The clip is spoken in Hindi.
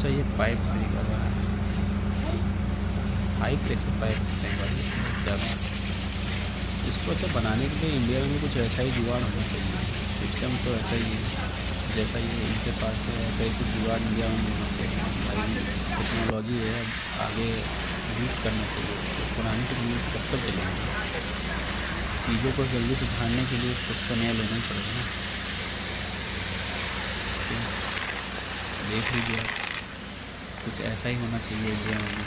चाहिए पाइप सही कर रहा है, हाई प्रेशर पाइप कई बार ज़्यादा। इसको अच्छा बनाने के लिए इंडिया में कुछ ऐसा ही जुगाड़ होना चाहिए। सिस्टम तो ऐसा ही है जैसा ये इनके पास है, ऐसा ही कुछ जुगाड़ इंडिया में होना चाहिए। भाई टेक्नोलॉजी है, आगे यूज़ करना चाहिए। तो पुरानी टेक्निक कब तक चलेगी? चीज़ों को जल्दी सुधारने के लिए कुछ तो नया लेना ही पड़ेगा ना। तो देख लीजिए आप, कुछ ऐसा ही होना चाहिए इंडिया में भी।